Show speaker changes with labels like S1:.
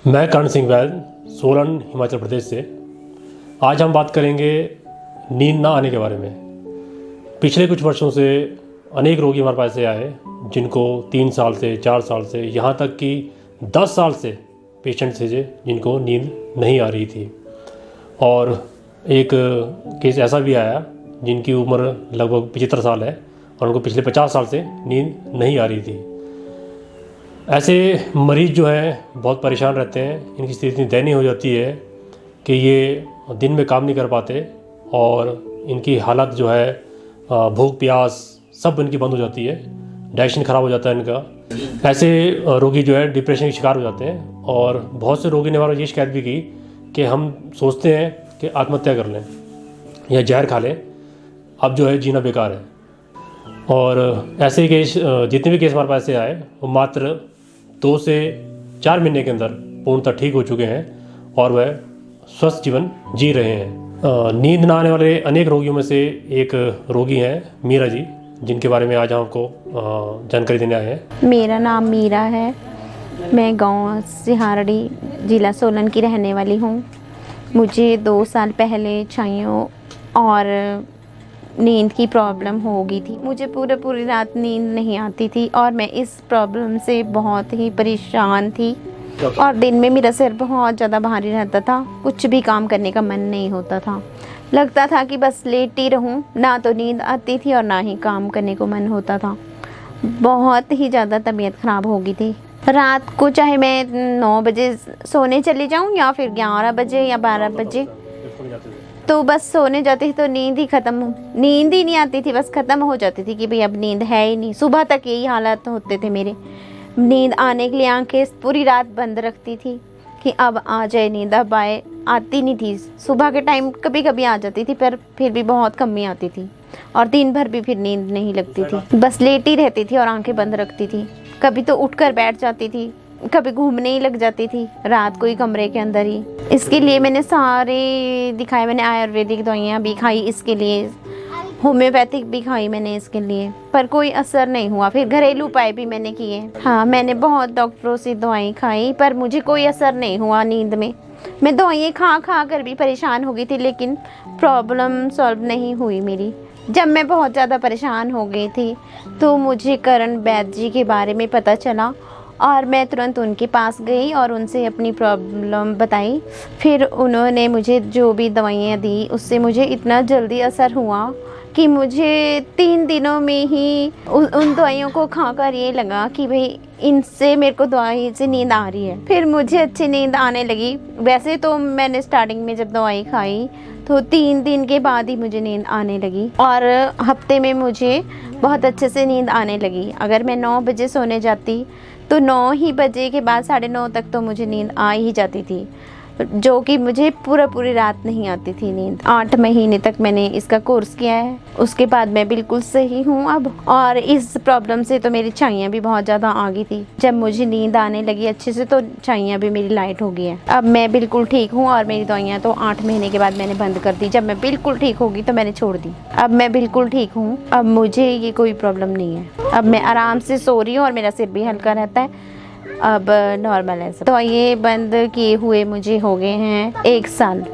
S1: मैं कर्ण सिंह वैद, सोलन, हिमाचल प्रदेश से। आज हम बात करेंगे नींद ना आने के बारे में। पिछले कुछ वर्षों से अनेक रोगी हमारे पास से आए जिनको 3 साल से, 4 साल से, यहाँ तक कि 10 साल से पेशेंट थे जिनको नींद नहीं आ रही थी। और एक केस ऐसा भी आया जिनकी उम्र लगभग 75 साल है और उनको पिछले 50 साल से नींद नहीं आ रही थी। ऐसे मरीज़ जो हैं बहुत परेशान रहते हैं। इनकी स्थिति इतनी दयनीय हो जाती है कि ये दिन में काम नहीं कर पाते और इनकी हालत जो है भूख प्यास सब इनकी बंद हो जाती है, डाइजेशन ख़राब हो जाता है इनका। ऐसे रोगी जो है डिप्रेशन के शिकार हो जाते हैं और बहुत से रोगी ने हमारा ये शिकायत भी की कि हम सोचते हैं कि आत्महत्या कर लें या जहर खा लें, अब जो है जीना बेकार है। और ऐसे ही केस जितने भी केस हमारे पास से आए वो मात्र 2 से 4 महीने के अंदर पूर्णतः ठीक हो चुके हैं और वह स्वस्थ जीवन जी रहे हैं। नींद ना आने वाले अनेक रोगियों में से एक रोगी हैं मीरा जी, जिनके बारे में आज हम आपको जानकारी देने आए हैं।
S2: मेरा नाम मीरा है। मैं गांव सिहारड़ी, जिला सोलन की रहने वाली हूँ। मुझे 2 साल पहले छाइयों और नींद की प्रॉब्लम हो गई थी। मुझे पूरी रात नींद नहीं आती थी और मैं इस प्रॉब्लम से बहुत ही परेशान थी और दिन में मेरा सिर बहुत ज़्यादा भारी रहता था। कुछ भी काम करने का मन नहीं होता था, लगता था कि बस लेटी रहूं, ना तो नींद आती थी और ना ही काम करने को मन होता था। बहुत ही ज़्यादा तबीयत ख़राब हो गई थी। रात को चाहे मैं 9 बजे सोने चली जाऊं या फिर 11 बजे या 12 बजे, तो बस सोने जाती थी तो नींद ही नहीं आती थी, बस ख़त्म हो जाती थी कि भाई अब नींद है ही नहीं। सुबह तक यही हालात होते थे मेरे। नींद आने के लिए आंखें पूरी रात बंद रखती थी कि अब आ जाए नींद, अब आए, आती नहीं थी। सुबह के टाइम कभी कभी आ जाती थी पर फिर भी बहुत कम ही आती थी और दिन भर भी फिर नींद नहीं लगती थी। बस लेटी रहती थी और आंखें बंद रखती थी। कभी तो उठकर बैठ जाती थी, कभी घूमने ही लग जाती थी रात को ही कमरे के अंदर ही। इसके लिए मैंने सारे दिखाए, मैंने आयुर्वेदिक दवाइयाँ भी खाई इसके लिए, होम्योपैथिक भी खाई मैंने इसके लिए, पर कोई असर नहीं हुआ। फिर घरेलू उपाय भी मैंने किए। हाँ, मैंने बहुत डॉक्टरों से दवाई खाई पर मुझे कोई असर नहीं हुआ नींद में। मैं दवाइयाँ खा कर भी परेशान हो गई थी लेकिन प्रॉब्लम सॉल्व नहीं हुई मेरी। जब मैं बहुत ज़्यादा परेशान हो गई थी तो मुझे कर्ण वैद जी के बारे में पता चला और मैं तुरंत उनके पास गई और उनसे अपनी प्रॉब्लम बताई। फिर उन्होंने मुझे जो भी दवाइयाँ दी उससे मुझे इतना जल्दी असर हुआ कि मुझे 3 दिनों में ही उन दवाइयों को खाकर ये लगा कि भाई इनसे मेरे को दवाई से नींद आ रही है। फिर मुझे अच्छी नींद आने लगी। वैसे तो मैंने स्टार्टिंग में जब दवाई खाई तो 3 दिन के बाद ही मुझे नींद आने लगी और हफ्ते में मुझे बहुत अच्छे से नींद आने लगी। अगर मैं 9 बजे सोने जाती तो 9 ही बजे के बाद 9:30 तक तो मुझे नींद आ ही जाती थी, जो कि मुझे पूरी रात नहीं आती थी नींद। 8 महीने तक मैंने इसका कोर्स किया है, उसके बाद मैं बिल्कुल सही हूँ अब। और इस प्रॉब्लम से तो मेरी छाइयाँ भी बहुत ज़्यादा आ गई थी। जब मुझे नींद आने लगी अच्छे से तो छाइयाँ भी मेरी लाइट हो गई है। अब मैं बिल्कुल ठीक हूँ और मेरी दवाइयाँ तो 8 महीने के बाद मैंने बंद कर दी। जब मैं बिल्कुल ठीक हो गई तो मैंने छोड़ दी। अब मैं बिल्कुल ठीक हूँ, अब मुझे ये कोई प्रॉब्लम नहीं है। अब मैं आराम से सो रही हूँ और मेरा सिर भी हल्का रहता है, अब नॉर्मल है सब। तो ये बंद किए हुए मुझे हो गए हैं 1 साल।